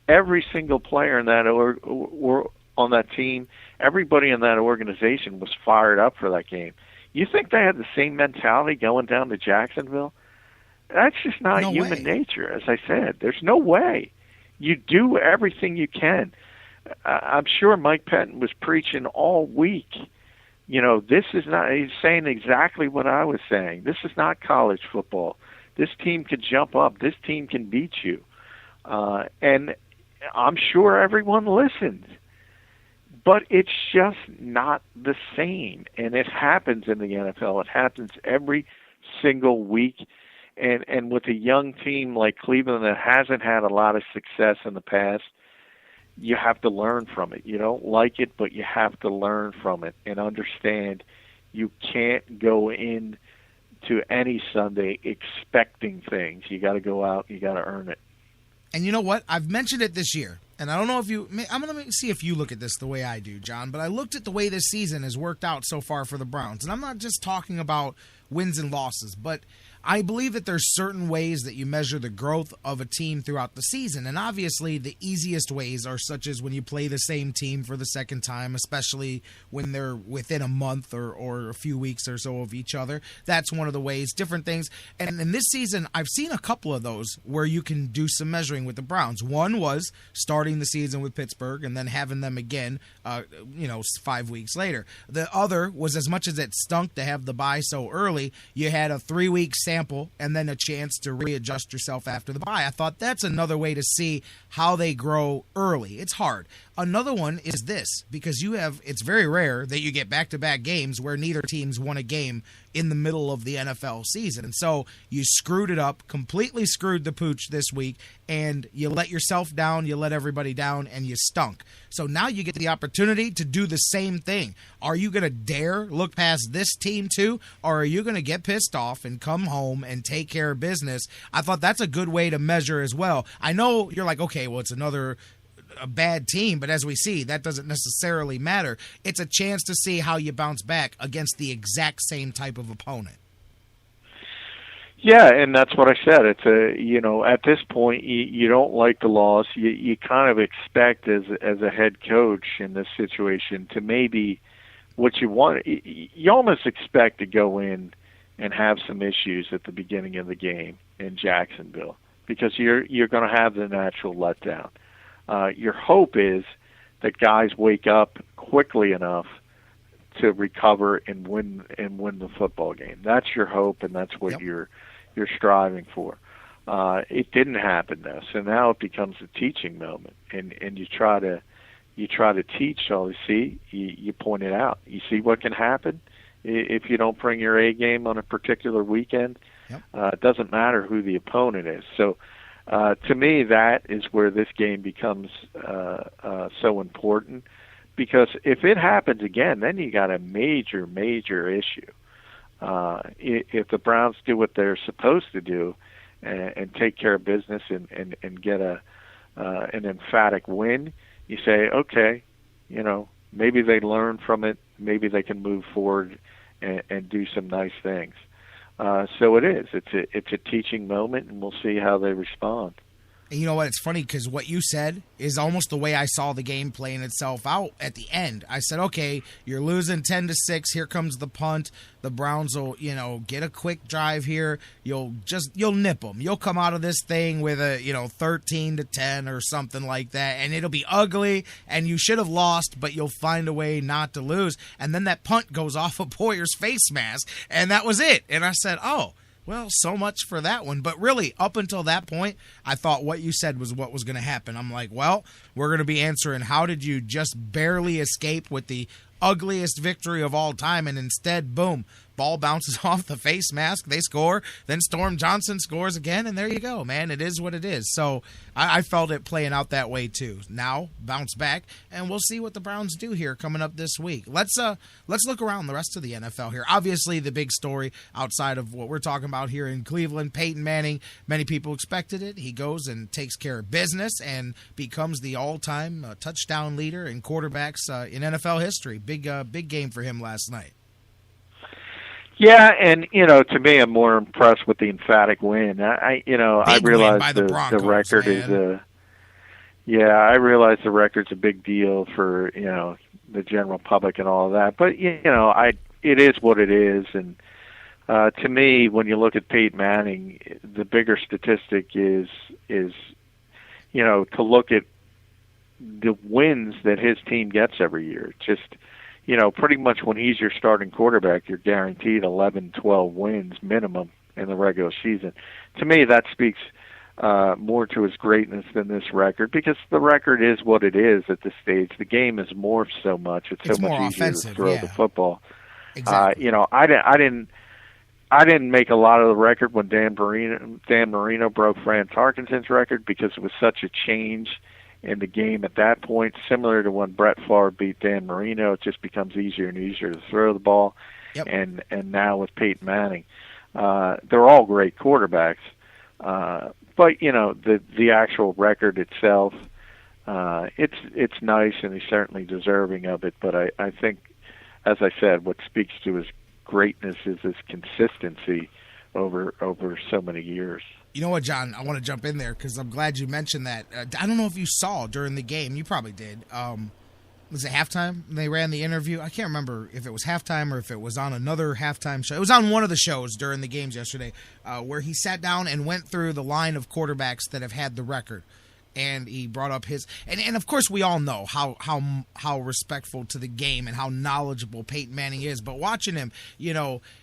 every single player in that or on that team, everybody in that organization was fired up for that game. You think they had the same mentality going down to Jacksonville? That's just not human nature, as I said. There's no way. You do everything you can. I'm sure Mike Pettin was preaching all week. This is not, he's saying exactly what I was saying. This is not college football. This team can jump up. This team can beat you. And I'm sure everyone listened. But it's just not the same. And it happens in the NFL. It happens every single week. And with a young team like Cleveland that hasn't had a lot of success in the past, you have to learn from it. You don't like it, but you have to learn from it and understand you can't go in to any Sunday expecting things. You got to go out. You got to earn it. And you know what? I've mentioned it this year. And I don't know if I'm going to see if you look at this the way I do, John, but I looked at the way this season has worked out so far for the Browns. And I'm not just talking about wins and losses, but I believe that there's certain ways that you measure the growth of a team throughout the season. And obviously the easiest ways are such as when you play the same team for the second time, especially when they're within a month or a few weeks or so of each other. That's one of the ways, different things. And in this season, I've seen a couple of those where you can do some measuring with the Browns. One was starting the season with Pittsburgh and then having them again, 5 weeks later. The other was, as much as it stunk to have the bye so early, you had a 3-week sample and then a chance to readjust yourself after the bye. I thought that's another way to see how they grow early. It's hard. Another one is this, because it's very rare that you get back-to-back games where neither team's won a game in the middle of the NFL season. And so you screwed it up, completely screwed the pooch this week, and you let yourself down, you let everybody down, and you stunk. So now you get the opportunity to do the same thing. Are you going to dare look past this team too, or are you going to get pissed off and come home and take care of business? I thought that's a good way to measure as well. I know you're like, okay, well, it's a bad team, but as we see, that doesn't necessarily matter. It's a chance to see how you bounce back against the exact same type of opponent. Yeah, and that's what I said. It's at this point, you don't like the loss. You kind of expect as a head coach in this situation to maybe what you want. You almost expect to go in and have some issues at the beginning of the game in Jacksonville because you're going to have the natural letdown. Your hope is that guys wake up quickly enough to recover and win the football game. That's your hope, and that's what you're striving for. It didn't happen though, so now it becomes a teaching moment, and you try to teach. So you point it out. You see what can happen if you don't bring your A game on a particular weekend. It doesn't matter who the opponent is. So. To me, that is where this game becomes so important, because if it happens again, then you got a major issue. If the Browns do what they're supposed to do and take care of business and get an emphatic win, you say, okay, maybe they learn from it, maybe they can move forward and do some nice things. So it is. It's a teaching moment, and we'll see how they respond. And you know what? It's funny because what you said is almost the way I saw the game playing itself out at the end. I said, okay, you're losing 10-6. Here comes the punt. The Browns will, get a quick drive here. You'll nip them. You'll come out of this thing with a, 13-10 or something like that, and it'll be ugly, and you should have lost, but you'll find a way not to lose. And then that punt goes off of Poyer's face mask, and that was it. And I said, oh, well, so much for that one. But really, up until that point, I thought what you said was what was going to happen. I'm like, well, we're going to be answering, how did you just barely escape with the ugliest victory of all time, and instead, boom, ball bounces off the face mask, they score, then Storm Johnson scores again, and there you go, man. It is what it is. So I felt it playing out that way too. Now, bounce back, and we'll see what the Browns do here coming up this week. Let's look around the rest of the NFL here. Obviously, the big story outside of what we're talking about here in Cleveland, Peyton Manning, many people expected it. He goes and takes care of business and becomes the all-time touchdown leader in quarterbacks in NFL history. Big game for him last night. Yeah, and to me, I'm more impressed with the emphatic win. I realize the record is Yeah, I realize the record's a big deal for, the general public and all of that, but it is what it is. And to me, when you look at Peyton Manning, the bigger statistic is to look at the wins that his team gets every year. Just, pretty much when he's your starting quarterback, you're guaranteed 11, 12 wins minimum in the regular season. To me, that speaks more to his greatness than this record, because the record is what it is at this stage. The game has morphed so much; it's so much easier to throw the football. Exactly. I didn't make a lot of the record when Dan Marino broke Fran Tarkenton's record, because it was such a change in the game at that point. Similar to when Brett Favre beat Dan Marino, it just becomes easier and easier to throw the ball. Yep. And now with Peyton Manning, they're all great quarterbacks. But the actual record itself, it's nice, and he's certainly deserving of it. But I think, as I said, what speaks to his greatness is his consistency over so many years. You know what, John? I want to jump in there because I'm glad you mentioned that. I don't know if you saw during the game. You probably did. Was it halftime? They ran the interview. I can't remember if it was halftime or if it was on another halftime show. It was on one of the shows during the games yesterday, where he sat down and went through the line of quarterbacks that have had the record. And he brought up his, and of course we all know how respectful to the game and how knowledgeable Peyton Manning is. But watching him,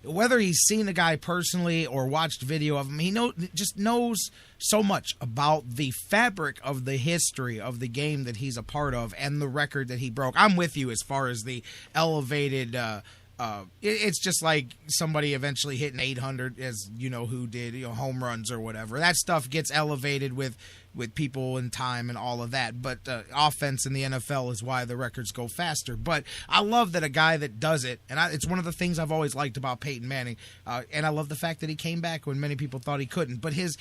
whether he's seen the guy personally or watched video of him, he just knows so much about the fabric of the history of the game that he's a part of and the record that he broke. I'm with you as far as the elevated. It's just like somebody eventually hitting 800, as who did, home runs or whatever. That stuff gets elevated with people and time and all of that. But offense in the NFL is why the records go faster. But I love that a guy that does it, and it's one of the things I've always liked about Peyton Manning, and I love the fact that he came back when many people thought he couldn't. But his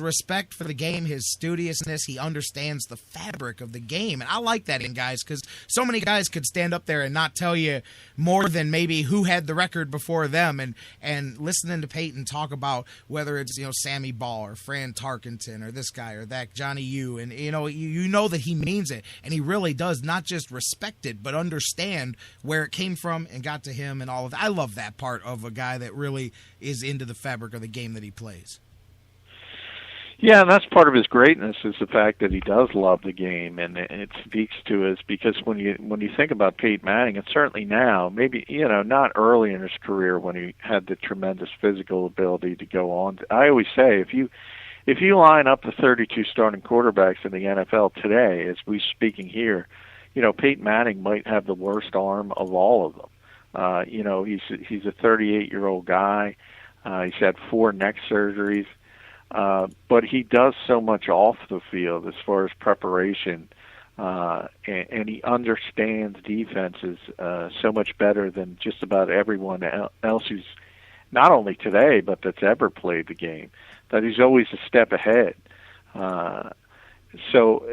respect for the game, his studiousness, he understands the fabric of the game. And I like that in guys, because so many guys could stand up there and not tell you more than maybe who had the record before them. And listening to Peyton talk about whether it's Sammy Ball or Fran Tarkenton or this guy or that Johnny U, and you know that he means it, and he really does not just respect it but understand where it came from and got to him and all of that. I love that part of a guy that really is into the fabric of the game that he plays. Yeah, and that's part of his greatness, is the fact that he does love the game, and it speaks to us, because when you think about Peyton Manning, and certainly now, maybe not early in his career when he had the tremendous physical ability to go on. I always say, if you line up the 32 starting quarterbacks in the NFL today, as we're speaking here, Peyton Manning might have the worst arm of all of them. He's a 38-year-old guy. He's had 4 neck surgeries. But he does so much off the field as far as preparation, and he understands defenses so much better than just about everyone else who's not only today, but that's ever played the game, that he's always a step ahead. So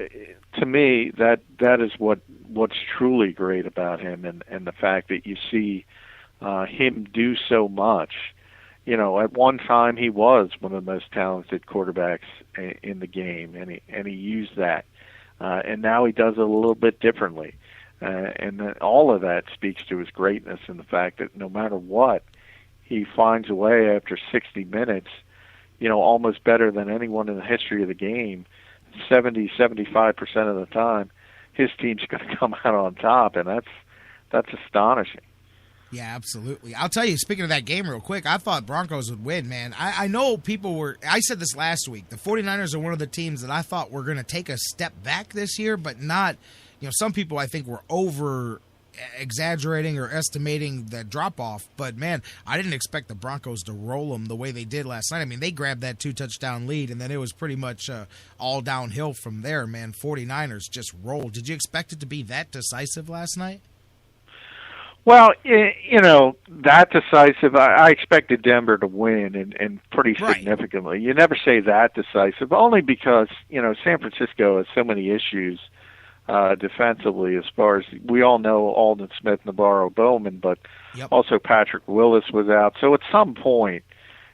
to me, that is what's truly great about him, and the fact that you see him do so much. At one time he was one of the most talented quarterbacks in the game, and he used that. And now he does it a little bit differently. And all of that speaks to his greatness, and the fact that no matter what, he finds a way after 60 minutes, almost better than anyone in the history of the game, 75% of the time, his team's going to come out on top, and that's astonishing. Yeah, absolutely. I'll tell you, speaking of that game real quick, I thought Broncos would win, man. I know people were – I said this last week. The 49ers are one of the teams that I thought were going to take a step back this year, but not – some people I think were over-exaggerating or estimating the drop-off. But, man, I didn't expect the Broncos to roll them the way they did last night. I mean, they grabbed that 2-touchdown lead, and then it was pretty much all downhill from there, man. 49ers just rolled. Did you expect it to be that decisive last night? Well, that decisive, I expected Denver to win, and pretty significantly. Right. You never say that decisive, only because, San Francisco has so many issues defensively, as far as we all know, Aldon Smith, Navarro Bowman, but also Patrick Willis was out. So at some point,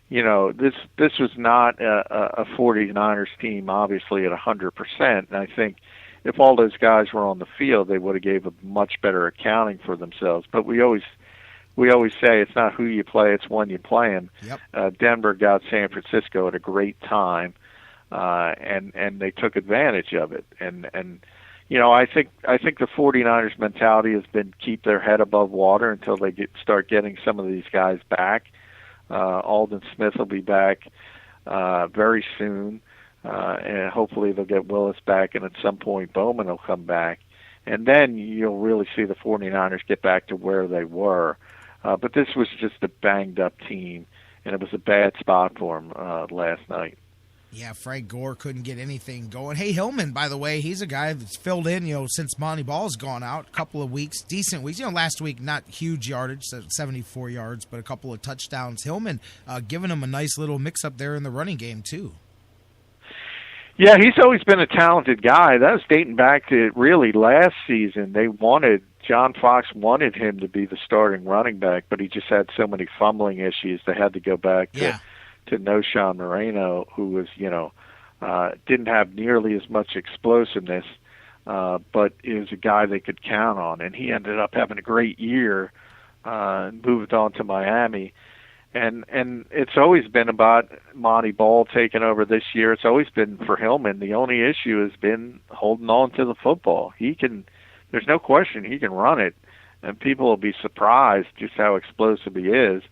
this was not a 49ers team, obviously, at 100%. And I think if all those guys were on the field, they would have gave a much better accounting for themselves. But we always say it's not who you play, it's when you play them. Yep. Denver got San Francisco at a great time, and they took advantage of it. And you know, I think the 49ers mentality has been keep their head above water until they start getting some of these guys back. Aldon Smith will be back very soon, and hopefully they'll get Willis back, and at some point Bowman will come back. And then you'll really see the 49ers get back to where they were. But this was just a banged-up team, and it was a bad spot for them last night. Yeah, Frank Gore couldn't get anything going. Hey, Hillman, by the way, he's a guy that's filled in, since Monty Ball's gone out, a couple of weeks, decent weeks. Last week, not huge yardage, 74 yards, but a couple of touchdowns. Hillman giving him a nice little mix-up there in the running game, too. Yeah, he's always been a talented guy. That was dating back to really last season. John Fox wanted him to be the starting running back, but he just had so many fumbling issues they had to go back to Noshawn Moreno, who was, didn't have nearly as much explosiveness, but is a guy they could count on. And he ended up having a great year and moved on to Miami. And it's always been about Monty Ball taking over this year. It's always been for Hillman. The only issue has been holding on to the football. There's no question he can run it, and people will be surprised just how explosive he is.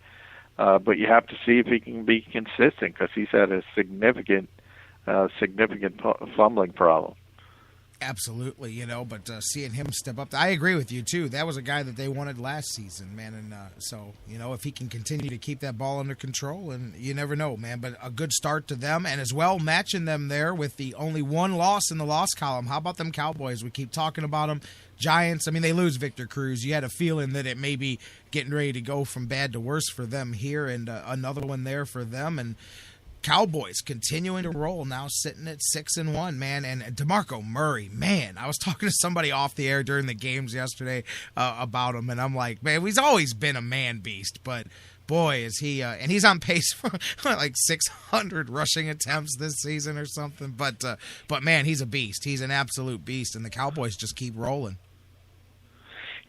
But you have to see if he can be consistent, because he's had a significant fumbling problem. Absolutely, but seeing him step up, I agree with you, too. That was a guy that they wanted last season, man. And so, if he can continue to keep that ball under control, and you never know, man. But a good start to them, and as well matching them there with the only one loss in the loss column. How about them Cowboys? We keep talking about them. Giants, they lose Victor Cruz. You had a feeling that it may be getting ready to go from bad to worse for them here, and another one there for them. And Cowboys continuing to roll, now sitting at 6-1, man. And DeMarco Murray, man, I was talking to somebody off the air during the games yesterday about him, and I'm like, man, he's always been a man beast, but boy, is he, and he's on pace for like 600 rushing attempts this season or something. But man, he's a beast. He's an absolute beast, and the Cowboys just keep rolling.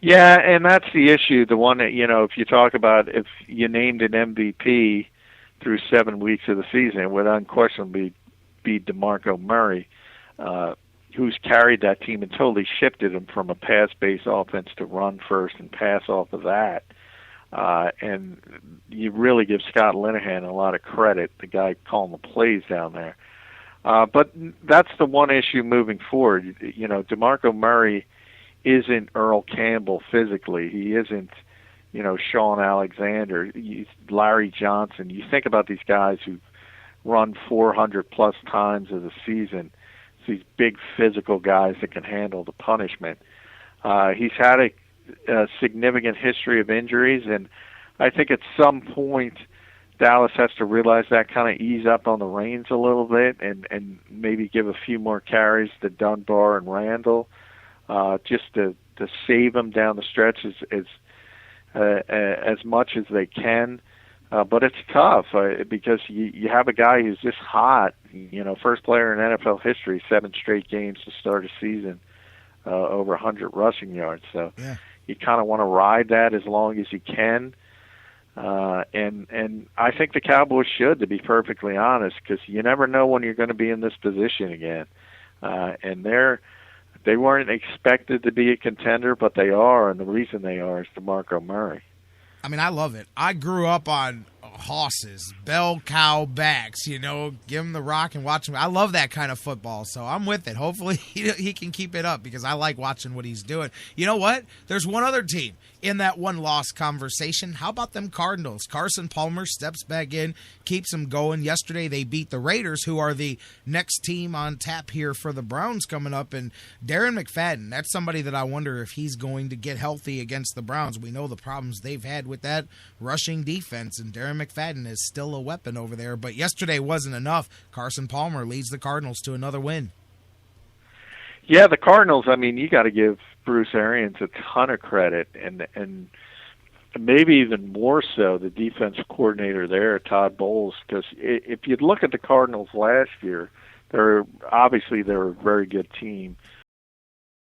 Yeah, and that's the issue. The one that, if you talk about, if you named an MVP through 7 weeks of the season, it would unquestionably be DeMarco Murray, who's carried that team and totally shifted them from a pass-based offense to run first and pass off of that. And you really give Scott Linehan a lot of credit, the guy calling the plays down there. But that's the one issue moving forward. DeMarco Murray isn't Earl Campbell physically. He isn't, Sean Alexander, Larry Johnson. You think about these guys who've run 400-plus times of the season. It's these big physical guys that can handle the punishment. He's had a significant history of injuries, and I think at some point Dallas has to realize that, kind of ease up on the reins a little bit and maybe give a few more carries to Dunbar and Randall, just to save them down the stretch as much as they can. But it's tough because you have a guy who's just hot, first player in NFL history, 7 straight games to start a season, over 100 rushing yards. So you kind of want to ride that as long as you can. And I think the Cowboys should, to be perfectly honest, because you never know when you're going to be in this position again. And they weren't expected to be a contender, but they are, and the reason they are is DeMarco Murray. I love it. I grew up on horses, bell cow backs, give him the rock and watch him. I love that kind of football, so I'm with it. Hopefully he can keep it up because I like watching what he's doing. You know what? There's one other team in that one-loss conversation. How about them Cardinals? Carson Palmer steps back in, keeps them going. Yesterday they beat the Raiders, who are the next team on tap here for the Browns coming up. And Darren McFadden, that's somebody that I wonder if he's going to get healthy against the Browns. We know the problems they've had with that rushing defense, and Darren McFadden is still a weapon over there. But yesterday wasn't enough. Carson Palmer leads the Cardinals to another win. Yeah, the Cardinals, you got to give Bruce Arians a ton of credit, and maybe even more so the defensive coordinator there, Todd Bowles, because if you look at the Cardinals last year, they're a very good team.